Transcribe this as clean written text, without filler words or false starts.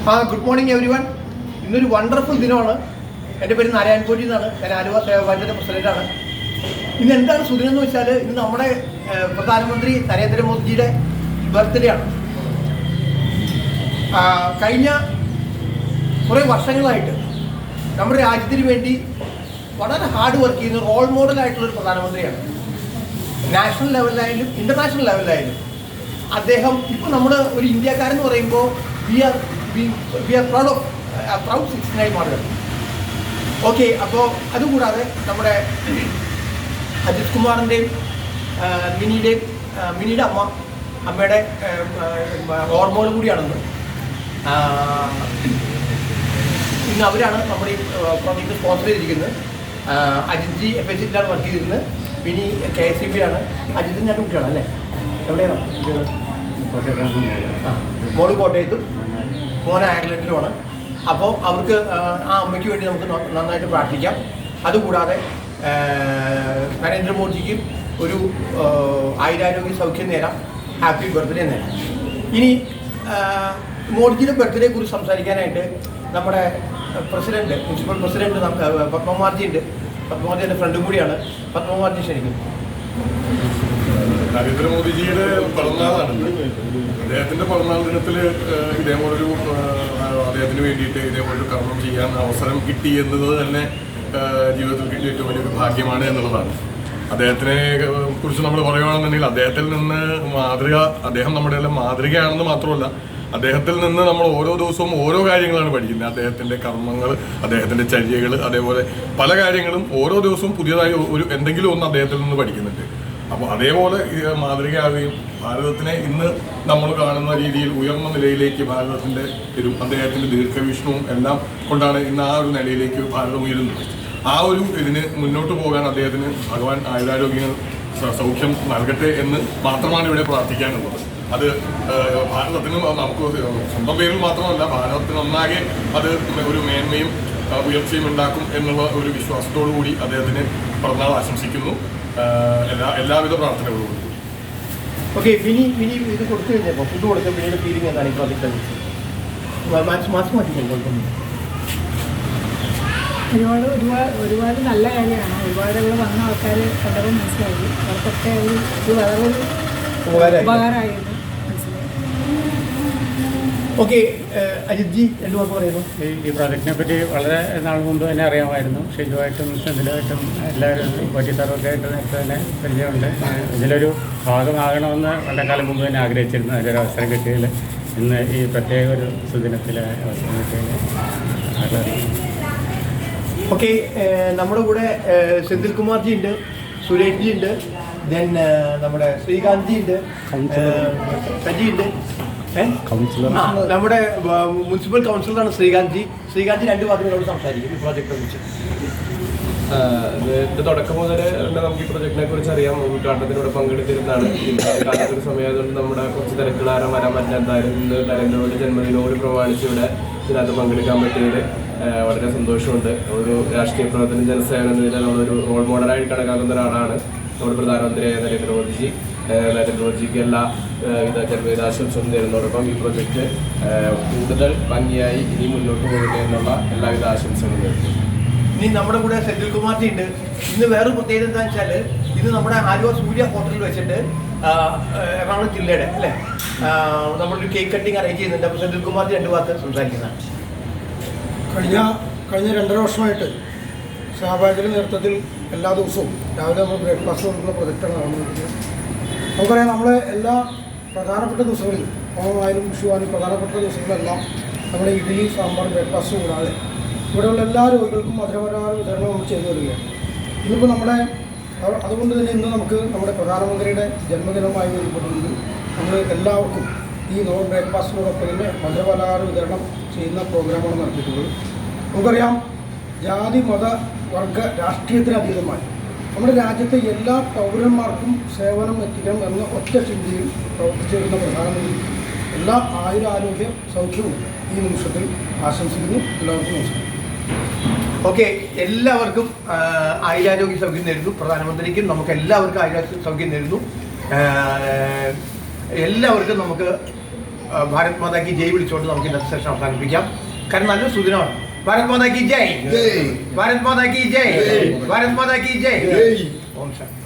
Good morning every one. ഇന്നൊരു wonderful ദിനമാണ്. എൻ്റെ പേര് നാരായൺ കോടി എന്നാണ്. ഞാൻ ആലുവ സേവാഭാരതിൻ്റെ പ്രസിഡൻ്റാണ്. ഇന്ന് എന്താണ് സുദിനം എന്ന് വെച്ചാൽ ഇന്ന് നമ്മുടെ പ്രധാനമന്ത്രി നരേന്ദ്രമോദിജിയുടെ ബർത്ത്ഡേ ആണ്. കഴിഞ്ഞ കുറേ വർഷങ്ങളായിട്ട് നമ്മുടെ രാജ്യത്തിന് വേണ്ടി വളരെ ഹാർഡ് വർക്ക് ചെയ്യുന്ന റോൾ മോഡലായിട്ടുള്ളൊരു പ്രധാനമന്ത്രിയാണ്. നാഷണൽ ലെവലിലായാലും ഇൻ്റർനാഷണൽ ലെവലിലായാലും അദ്ദേഹം ഇപ്പോൾ നമ്മൾ ഒരു ഇന്ത്യക്കാരെന്ന് പറയുമ്പോൾ we are proud 69 model. Okay, അപ്പോൾ അതുകൂടാതെ നമ്മുടെ അജിത് കുമാറിൻ്റെയും മിനിയുടെ അമ്മയുടെ ഹോർമോൺ കൂടിയാണെന്ന് ഇന്ന് അവരാണ് നമ്മുടെ ഈ പ്രോജക്റ്റ് സ്പോൺസർ ചെയ്തിരിക്കുന്നത്. അജിത് ജി FHCയിലാണ് വർക്ക് ചെയ്തിരുന്നത്. മിനി KSCB ആണ്. അജിത്തിന് രണ്ട് കുട്ടിയാണ് അല്ലേ? എവിടെയാണ്? മോള് കോട്ടയത്തും മോനെ ആംഗ്ലണ്ടിലുമാണ്. അപ്പോൾ അവർക്ക് ആ അമ്മയ്ക്ക് വേണ്ടി നമുക്ക് നന്നായിട്ട് പ്രാർത്ഥിക്കാം. അതുകൂടാതെ നരേന്ദ്രമോദിജിക്കും ഒരു ആയുരാരോഗ്യ സൗഖ്യം നേരാം. Happy birthday നേരാം. ഇനി മോദിജിയുടെ ബർത്ത്ഡേ കുറിച്ച് സംസാരിക്കാനായിട്ട് നമ്മുടെ പ്രസിഡന്റ്, മുനിസിപ്പൽ പ്രസിഡന്റ് പത്മകുമാർജി ഉണ്ട്. പത്മകുമാർജിയുടെ ഫ്രണ്ടും കൂടിയാണ്. പത്മകുമാർജി ക്ഷണിക്കും. നരേന്ദ്രമോദിജിയുടെ പിറന്നാളാണ്. അദ്ദേഹത്തിൻ്റെ പിറന്നാൾ ദിനത്തിൽ ഇതേപോലൊരു അദ്ദേഹത്തിന് വേണ്ടിയിട്ട് ഇതേപോലൊരു കർമ്മം ചെയ്യാൻ അവസരം കിട്ടി എന്നത് തന്നെ ജീവിതത്തിൽ കിട്ടിയ ഏറ്റവും വലിയൊരു ഭാഗ്യമാണ് എന്നുള്ളതാണ്. അദ്ദേഹത്തിനെ കുറിച്ച് നമ്മൾ പറയുകയാണെന്നുണ്ടെങ്കിൽ അദ്ദേഹത്തിൽ നിന്ന് അദ്ദേഹം നമ്മുടെ എല്ലാം മാതൃകയാണെന്ന് മാത്രമല്ല, അദ്ദേഹത്തിൽ നിന്ന് നമ്മൾ ഓരോ ദിവസവും ഓരോ കാര്യങ്ങളാണ് പഠിക്കുന്നത്. അദ്ദേഹത്തിൻ്റെ കർമ്മങ്ങൾ, അദ്ദേഹത്തിൻ്റെ ചര്യകൾ, അതേപോലെ പല കാര്യങ്ങളും ഓരോ ദിവസവും പുതിയതായി എന്തെങ്കിലും ഒന്ന് അദ്ദേഹത്തിൽ നിന്ന് പഠിക്കുന്നുണ്ട്. അപ്പോൾ അതേപോലെ മാതൃകയാവുകയും ഭാരതത്തിനെ ഇന്ന് നമ്മൾ കാണുന്ന രീതിയിൽ ഉയർന്ന നിലയിലേക്ക് ഭാരതത്തിൻ്റെ അദ്ദേഹത്തിൻ്റെ ദീർഘവീക്ഷണവും എല്ലാം കൊണ്ടാണ് ഇന്ന് ആ ഒരു നിലയിലേക്ക് ഭാരതം ഉയരുന്നത്. ആ ഒരു ഇതിന് മുന്നോട്ട് പോകാൻ അദ്ദേഹത്തിന് ഭഗവാൻ ആയുരാരോഗ്യ സൗഖ്യം നൽകട്ടെ എന്ന് മാത്രമാണ് ഇവിടെ പ്രാർത്ഥിക്കാനുള്ളത്. അത് ഭാരതത്തിന് നമുക്ക് സ്വന്തം പേരിൽ മാത്രമല്ല, ഭാരതത്തിനൊന്നാകെ അത് ഒരു മേന്മയും ഉയർച്ചയും ഉണ്ടാക്കും എന്നുള്ള ഒരു വിശ്വാസത്തോടു കൂടി അദ്ദേഹത്തിന് പിറന്നാൾ ആശംസിക്കുന്നു. എല്ലാവിധ പ്രാർത്ഥനകളും. ഓക്കെ, മിനി ഇത് കൊടുത്തു കഴിഞ്ഞപ്പോൾ ഫുഡ് കൊടുത്ത പിന്നീട് ഫീലിംഗ് എന്താണ് ഈ പ്രോജക്റ്റ് കുറിച്ച്? മാസ്ക് മാറ്റിക്കല്ലോ. ഒരുപാട് നല്ല കാര്യമാണ്. ഒരുപാട് ഇവിടെ വന്ന ആൾക്കാർ കണ്ടപ്പോൾ മനസ്സിലായി അവർക്കൊക്കെ ഒരു വളരെ ഉപകാരമായിരുന്നു. ഓക്കെ, അജിത് ജി രണ്ടു വാക്ക് പറയുന്നു. ഈ പ്രോജക്റ്റിനെ പറ്റി വളരെ നാൾ മുമ്പ് തന്നെ അറിയാമായിരുന്നു. ഷിജുവായിട്ടും സെന്തിലുമായിട്ടും എല്ലാവരും പറ്റിത്തറൊക്കെ ആയിട്ട് നേരത്തെ തന്നെ പരിചയമുണ്ട്. ഇതിലൊരു ഭാഗമാകണമെന്ന് വളരെ കാലം മുമ്പ് തന്നെ ആഗ്രഹിച്ചിരുന്നു. അതിലൊരു അവസരം കിട്ടിയതിൽ ഇന്ന് ഈ പ്രത്യേക ഒരു സുദിനത്തിൽ അവസരം കിട്ടിയതിൽ. ഓക്കെ, നമ്മുടെ കൂടെ സെന്തിൽ കുമാർജി ഉണ്ട്, സുരേഷ് ജി ഉണ്ട്, ദെൻ നമ്മുടെ ശ്രീകാന്ത് ജി ഉണ്ട്, സജി ഉണ്ട്, നമ്മുടെ മുനിസിപ്പൽ കൗൺസിലറാണ് ശ്രീകാന്ത് ജി. രണ്ട് വാക്കുകളോട് സംസാരിക്കും ഈ പ്രോജക്റ്റിനെ കുറിച്ച്. ഇത് തുടക്കം മുതൽ നമുക്ക് ഈ പ്രൊജക്റ്റിനെ കുറിച്ച് അറിയാം. ഉദ്ഘാടനത്തിലൂടെ പങ്കെടുത്തിരുന്നതാണ്. കാലത്തൊരു സമയമായതുകൊണ്ട് നമ്മുടെ കുറച്ച് തിരക്കുകളാരം വരാൻ പറ്റില്ല. എന്തായാലും ഇന്ന് നരേന്ദ്രമോദി ജന്മദിനോട് പ്രമാണിച്ച് ഇവിടെ ഇതിനകത്ത് പങ്കെടുക്കാൻ പറ്റിയതിൽ വളരെ സന്തോഷമുണ്ട്. ഒരു രാഷ്ട്രീയ പ്രവർത്തനം, ജനസേവനം എന്നതിൽ നമ്മളൊരു റോൾ മോഡലായി കണക്കാക്കുന്ന ഒരാളാണ് നമ്മുടെ പ്രധാനമന്ത്രിയായ നരേന്ദ്രമോദിജി. നരേന്ദ്രമോദിജിക്ക് എല്ലാ ജന്മദിനാശംസകളും നേരുന്നതോടൊപ്പം ഈ പ്രൊജക്റ്റ് കൂടുതൽ ഭംഗിയായി ഇനി മുന്നോട്ട് പോകട്ടെ എന്നുള്ള എല്ലാവിധ ആശംസകളും നേരുന്നു. ഇനി നമ്മുടെ കൂടെ സെന്തിൽ കുമാർജി ഉണ്ട്. ഇന്ന് വേറൊരു പ്രത്യേകത എന്താണെന്ന് വെച്ചാൽ ഇന്ന് നമ്മുടെ ആലുവ സൂര്യ ഹോട്ടലിൽ വെച്ചിട്ട് എറണാകുളം ജില്ലയുടെ അല്ലേ നമ്മളൊരു കേക്ക് കട്ടിങ് അറേഞ്ച് ചെയ്യുന്നുണ്ട്. അപ്പോൾ സെന്തിൽ കുമാർജി രണ്ട് വാക്ക് സംസാരിക്കുന്നതാണ്. കഴിഞ്ഞ 2.5 വർഷമായിട്ട് സഹഭാരതിയുടെ നേതൃത്വത്തിൽ എല്ലാ ദിവസവും രാവിലെ നമ്മൾ ബ്രേക്ക്ഫാസ്റ്റ് കൊടുക്കുന്ന പ്രൊജക്റ്റാണ് നടന്നുകൊണ്ടിരിക്കുന്നത്. നമുക്കറിയാം, നമ്മളെ എല്ലാ പ്രധാനപ്പെട്ട ദിവസങ്ങളിലും, ഓണമായാലും വിഷുവാനും പ്രധാനപ്പെട്ട ദിവസങ്ങളിലെല്ലാം നമ്മുടെ ഇഡ്ഡലി, സാമ്പാർ, ബ്രേക്ക്ഫാസ്റ്റ് കൂടാതെ ഇവിടെയുള്ള എല്ലാ രോഗികൾക്കും മധുരപരമായ വിതരണം നമ്മൾ ചെയ്തു വരികയാണ്. ഇന്നിപ്പോൾ അതുകൊണ്ട് തന്നെ ഇന്ന് നമുക്ക് നമ്മുടെ പ്രധാനമന്ത്രിയുടെ ജന്മദിനമായി ബന്ധപ്പെട്ടുകൊണ്ട് നമ്മൾ എല്ലാവർക്കും ഈ ബ്രേക്ക്ഫാസ്റ്റിനോടൊപ്പം തന്നെ മധുരപലഹാര വിതരണം ചെയ്യുന്ന പ്രോഗ്രാമാണ് നടത്തിയിട്ടുള്ളത്. നമുക്കറിയാം, ജാതി, മത, വർഗ, രാഷ്ട്രീയത്തിനതീതമായി നമ്മുടെ രാജ്യത്തെ എല്ലാ പൗരന്മാർക്കും സേവനം എത്തിക്കണം എന്ന ഒറ്റ ചിന്തയിൽ പ്രവർത്തിച്ചു വരുന്ന പ്രധാനമന്ത്രി എല്ലാ ആയുരാരോഗ്യ സൗഖ്യവും ഈ നിമിഷത്തിൽ ആശംസിക്കുന്നു. എല്ലാവർക്കും നമസ്കാരം. ഓക്കെ, എല്ലാവർക്കും ആയുരാരോഗ്യ സൗഖ്യം നേരുന്നു. പ്രധാനമന്ത്രിക്കും നമുക്ക് എല്ലാവർക്കും ആയുരാരോഗ്യ സൗഖ്യം നേരുന്നു. എല്ലാവർക്കും നമുക്ക് ഭാരത് മാതാ കി ജയ് വിളിച്ചുകൊണ്ട് നമുക്ക് ഇന്നത്തെ സെഷൻ അവസാനിപ്പിക്കാം. കാരണം നല്ലൊരു സുദിനമാണ്. ഭാരത് മാതാ കി ജയ്, ഭാരത് മാതാ കി ജയ്, ഭാരത് മാതാ കി ജയ്. ഓം ശാന്തി.